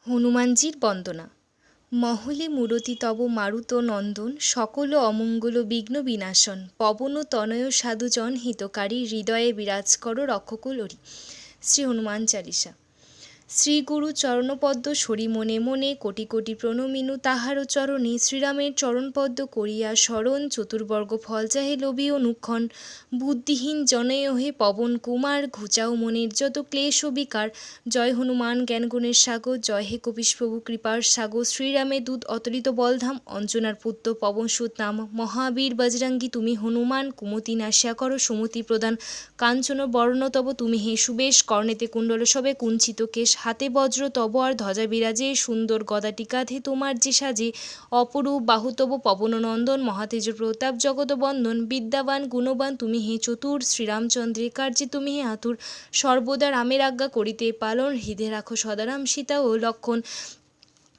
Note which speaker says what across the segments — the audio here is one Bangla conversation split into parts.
Speaker 1: হনুমানজির বন্দনা। মহলে মূরতি তব মারুত নন্দন, সকল অমঙ্গল বিঘ্ন বিনাশন, পবন তনয় সাধুজন হিতকারী, হৃদয়ে বিরাজ কর রক্ষকুলরি। শ্রী হনুমান চালিসা। শ্রী গুরু চরণপদ্ম সরি মনে মনে, কোটি কোটি প্রণমিনু তাহার চরণে। শ্রীরামের চরণপদ্ম করিয়া স্মরণ, চতুর্বর্গ ফল চাহে লোভী অনুক্ষণ। বুদ্ধিহীন জনয়োহে পবন কুমার, ঘুচাও মনের যত ক্লেশ ও বিকার। জয় হনুমান জ্ঞানগুণের সাগর, জয় হে কপিশ প্রভু কৃপার সাগর। শ্রীরামের দূত অতলিত বলধাম, অঞ্জনার পুত্র পবনসুত নাম। মহাবীর বজরঙ্গী তুমি হনুমান, কুমতি নাশিয়া করো সুমতি প্রদান। কাঞ্চন বর্ণ তব তুমি হে সুবেশ, কর্ণেতে কুণ্ডল শোভে কুঞ্চিত কেশ। হাতে বজ্র তব আর ধ্বজা বিরাজে, সুন্দর গদাটি কাঁধে তোমার যে সাজে। অপরূপ বাহু তব পবন নন্দন, মহাতেজ প্রতাপ জগত বন্দন। বিদ্যাবান গুণবান তুমি হে চতুর, শ্রীরামচন্দ্রের কার্যে তুমি হে আতুর। সর্বদা রামের আজ্ঞা করিতে পালন, হৃদে রাখো সদারাম সীতা ও লক্ষণ।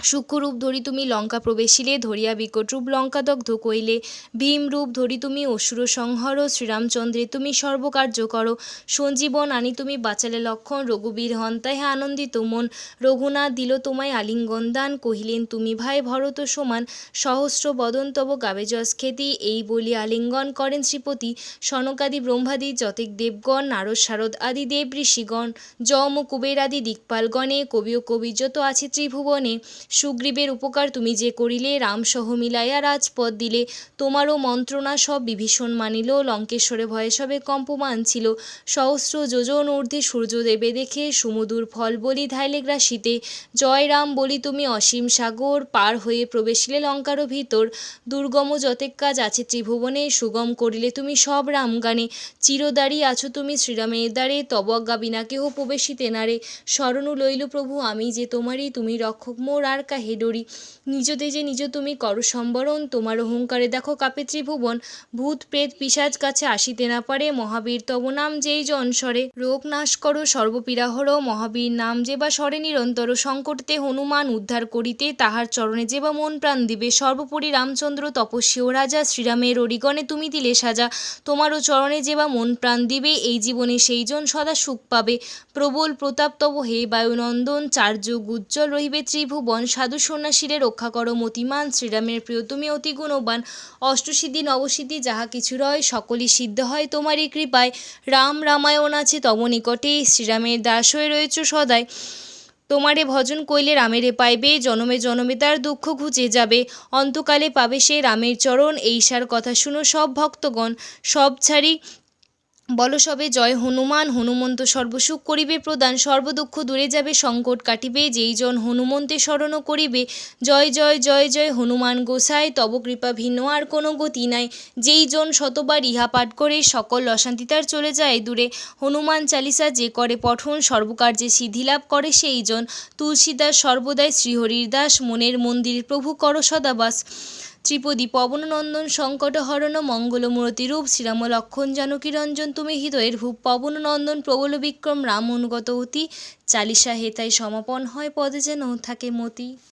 Speaker 1: সূক্ষ্মরূপ ধরি তুমি লঙ্কা প্রবেশিলে, ধরিয়া বিকট রূপ লঙ্কা দগ্ধ কইলে। ভীম রূপ ধরি তুমি অসুর সংহর, শ্রীরামচন্দ্রে তুমি সর্বকার্য করো। সঞ্জীবন আনি তুমি বাঁচালে লক্ষণ, রঘুবীর হন্তায় হে আনন্দিত মন। রঘুনাথ দিল তোমায় আলিঙ্গন দান, কহিলেন তুমি ভাই ভরত সমান। সহস্র বদন তব গাবে যশ খ্যাতি, এই বলি আলিঙ্গন করেন শ্রীপতি। সনকাদি ব্রহ্মাদি যতেক দেবগণ, নারদ শারদ আদি দেব ঋষিগণ। যম কুবের আদি দিকপালগণে, কবি ও কবি যত আছে ত্রিভুবনে। সুগ্রীবের উপকার তুমি যে করিলে, রাম সহ মিলাইয়া রাজপদ দিলে। তোমারও মন্ত্রণা সব বিভীষণ মানিল, লঙ্কেশ্বরে ভয়ে সবে কম্পমান ছিল। সহস্র যোজন ঊর্ধ্বে সূর্যদেবে দেখে, সুমধুর ফল বলি ধাইলে গ্রাসিতে। জয় রাম বলি তুমি অসীম সাগর, পার হয়ে প্রবেশিলে লঙ্কারও ভিতর। দুর্গম যতেক কাজ আছে ত্রিভুবনে, সুগম করিলে তুমি সব রাম গানে। চিরদারি আছো তুমি শ্রীরামের দ্বারে, তব আজ্ঞা বিনা কেহ প্রবেশিতে নারে। শরণু লইল প্রভু আমি যে তোমারই, তুমি রক্ষক মোর আর কাহে ডরি। নিজ তেজে নিজ তুমি করো সম্বরণ, তোমার অহংকারে দেখো কাপে ত্রিভুবন। ভূত প্রেত পিশাচ কাছে আসিতে না পারে, মহাবীর তব নাম যেই জন স্বরে। রোগ নাশ করো সর্বপীড়া হরো, মহাবীর নাম যে বা স্বরে নিরন্তর। সংকটতে হনুমান উদ্ধার করিতে, তাহার চরণে যে বা মন প্রাণ দিবে। সর্বোপরি রামচন্দ্র তপস্বী ও রাজা, শ্রীরামের অরিগণে তুমি দিলে সাজা। তোমারও চরণে যে বা মন প্রাণ দিবে, এই জীবনে সেই জন সদা সুখ পাবে। প্রবল প্রতাপ তব হে বায়ুনন্দন, চার যুগ উজ্জ্বল রহিবে ত্রিভুবন। সাধু সন্ন্যাসীরে রক্ষা করো মতিমান, শ্রীরামের প্রিয় তুমি অতি গুণবান। অষ্টসিদ্ধি নবসিদ্ধি যাহা কিছু রয়, সকলই সিদ্ধ হয় তোমারই কৃপায়। রাম রামায়ণ আছে তব নিকটে, শ্রীরামের দাস হয়ে রয়েছ সদাই। তোমারে ভজন কইলে রামেরে পাইবে, জনমে জনমে তার দুঃখ ঘুচে যাবে। অন্তকালে পাবে সে রামের চরণ, এই সার কথা শুনো সব ভক্তগণ। সব ছাড়ি বলো সবে জয় হনুমান, হনুমন্ত সর্বসুখ করিবে প্রদান। সর্বদুঃখ দূরে যাবে সংকট কাটিবে, যেই জন হনুমন্তে শরণ করিবে। জয় জয় জয় জয় হনুমান গোসাই, তব কৃপা ভিন্ন আর কোনো গতি নাই। যেই জন শতবার ইহা পাঠ করে, সকল অশান্তি তার চলে যায় দূরে। হনুমান চালিসা যে করে পঠন, সর্বকার্যে সিদ্ধি লাভ করে সেই জন। তুলসীদাস সর্বদাই শ্রীহরির দাস, মনের মন্দির প্রভু কর সদাবাস। ত্রিপদী পবননন্দন সংকটহরণ, মঙ্গলমূরতি রূপ শ্রীরাম লক্ষ্মণ জানকী রঞ্জন। তুমি হৃদয়ের ভূপ পবননন্দন, প্রবল বিক্রম রাম অনুগত অতি। চালিসা হেতায় সমাপন হয়, পদে যেন থাকে মতি।